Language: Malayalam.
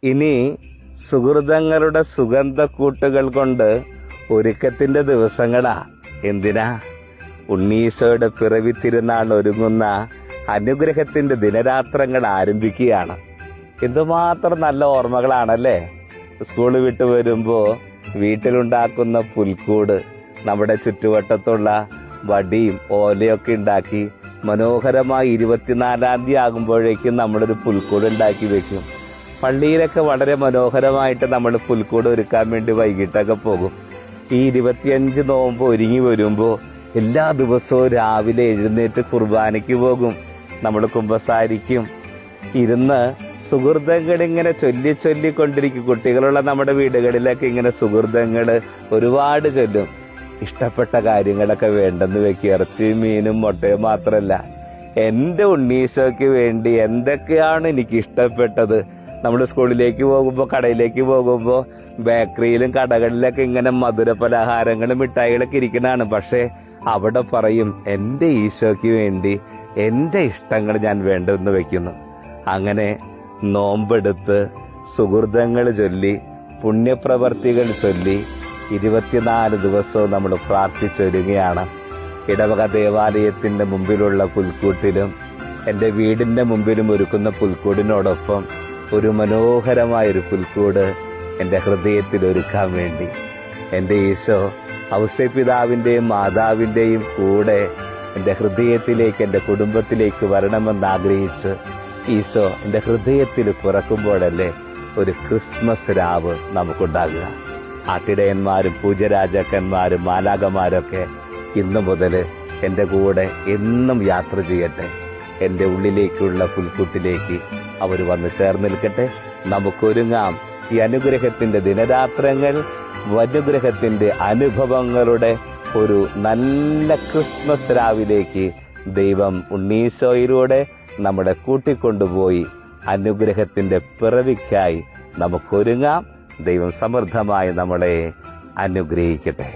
ഇനി സുഹൃതങ്ങളുടെ സുഗന്ധക്കൂട്ടുകൾ കൊണ്ട് ഒരുക്കത്തിന്റെ ദിവസങ്ങളാ. എന്തിനാ? ഉണ്ണീശോയുടെ പിറവി തിരുനാൾ ഒരുങ്ങുന്ന അനുഗ്രഹത്തിന്റെ ദിനരാത്രങ്ങൾ ആരംഭിക്കുകയാണ്. എന്തുമാത്രം നല്ല ഓർമ്മകളാണല്ലേ. സ്കൂൾ വിട്ട് വരുമ്പോ വീട്ടിലുണ്ടാക്കുന്ന പുൽക്കൂട്, നമ്മുടെ ചുറ്റുവട്ടത്തുള്ള വടിയും ഓലയൊക്കെ ഉണ്ടാക്കി മനോഹരമായി 24-ാം തീയതി ആകുമ്പോഴേക്കും നമ്മളൊരു പുൽക്കൂട് ഉണ്ടാക്കി വെക്കും. പള്ളിയിലൊക്കെ വളരെ മനോഹരമായിട്ട് നമ്മൾ പുൽക്കൂട് ഒരുക്കാൻ വേണ്ടി വൈകിട്ടൊക്കെ പോകും. ഈ 25 നോമ്പ് ഒരുങ്ങി വരുമ്പോൾ എല്ലാ ദിവസവും രാവിലെ എഴുന്നേറ്റ് കുർബാനയ്ക്ക് പോകും. നമ്മൾ കുമ്പസാരിക്കും. ഇരുന്ന് സുഹൃതങ്ങൾ ഇങ്ങനെ ചൊല്ലിക്കൊണ്ടിരിക്കും. കുട്ടികളുള്ള നമ്മുടെ വീടുകളിലൊക്കെ ഇങ്ങനെ സുഹൃതങ്ങൾ ഒരുപാട് ചൊല്ലും. ഇഷ്ടപ്പെട്ട കാര്യങ്ങളൊക്കെ വേണ്ടെന്ന് വെക്കുക. ഇറച്ചിയും മീനും മുട്ടയും മാത്രമല്ല, എൻ്റെ ഉണ്ണീശോയ്ക്ക് വേണ്ടി എന്തൊക്കെയാണ് എനിക്ക് ഇഷ്ടപ്പെട്ടത്. നമ്മൾ സ്കൂളിലേക്ക് പോകുമ്പോൾ, കടയിലേക്ക് പോകുമ്പോൾ ബേക്കറിയിലും കടകളിലൊക്കെ ഇങ്ങനെ മധുര പലഹാരങ്ങളും മിഠായികളൊക്കെ ഇരിക്കണതാണ്. പക്ഷെ അവിടെ പറയും, എൻ്റെ ഈശോയ്ക്ക് വേണ്ടി എൻ്റെ ഇഷ്ടങ്ങൾ ഞാൻ വേണ്ടെന്ന് വെക്കുന്നു. അങ്ങനെ നോമ്പെടുത്ത് സുഹൃതങ്ങൾ ചൊല്ലി പുണ്യപ്രവർത്തികൾ ചൊല്ലി 24 ദിവസവും നമ്മൾ പ്രാർത്ഥിച്ചൊരുങ്ങുകയാണ്. ഇടവക ദേവാലയത്തിന്റെ മുമ്പിലുള്ള പുൽക്കൂട്ടിലും എൻ്റെ വീടിന്റെ മുമ്പിലും ഒരുക്കുന്ന പുൽക്കൂടിനോടൊപ്പം ഒരു മനോഹരമായൊരു പുൽക്കൂട് എൻ്റെ ഹൃദയത്തിൽ ഒരുക്കാൻ വേണ്ടി എൻ്റെ ഈശോ ഔസേപിതാവിൻ്റെയും മാതാവിൻ്റെയും കൂടെ എൻ്റെ ഹൃദയത്തിലേക്ക്, എൻ്റെ കുടുംബത്തിലേക്ക് വരണമെന്ന് ആഗ്രഹിച്ച് ഈശോ എൻ്റെ ഹൃദയത്തിൽ പിറക്കുമ്പോഴല്ലേ ഒരു ക്രിസ്മസ് രാവ് നമുക്കുണ്ടാകുക. ആട്ടിടയന്മാരും പൂജരാജാക്കന്മാരും മാലാഖമാരൊക്കെ ഇന്നു മുതൽ എൻ്റെ കൂടെ എന്നും യാത്ര ചെയ്യട്ടെ. എൻ്റെ ഉള്ളിലേക്കുള്ള പുൽക്കൂട്ടിലേക്ക് അവർ വന്ന് ചേർന്ന് നിൽക്കട്ടെ. നമുക്കൊരുങ്ങാം ഈ അനുഗ്രഹത്തിന്റെ ദിനരാത്രങ്ങൾ, അനുഗ്രഹത്തിന്റെ അനുഭവങ്ങളുടെ ഒരു നല്ല ക്രിസ്മസ് രാവിലേക്ക് ദൈവം ഉണ്ണീശോയിലൂടെ നമ്മളെ കൂട്ടിക്കൊണ്ടുപോയി അനുഗ്രഹത്തിന്റെ പിറവിക്കായി നമുക്കൊരുങ്ങാം. ദൈവം സമൃദ്ധമായി നമ്മളെ അനുഗ്രഹിക്കട്ടെ.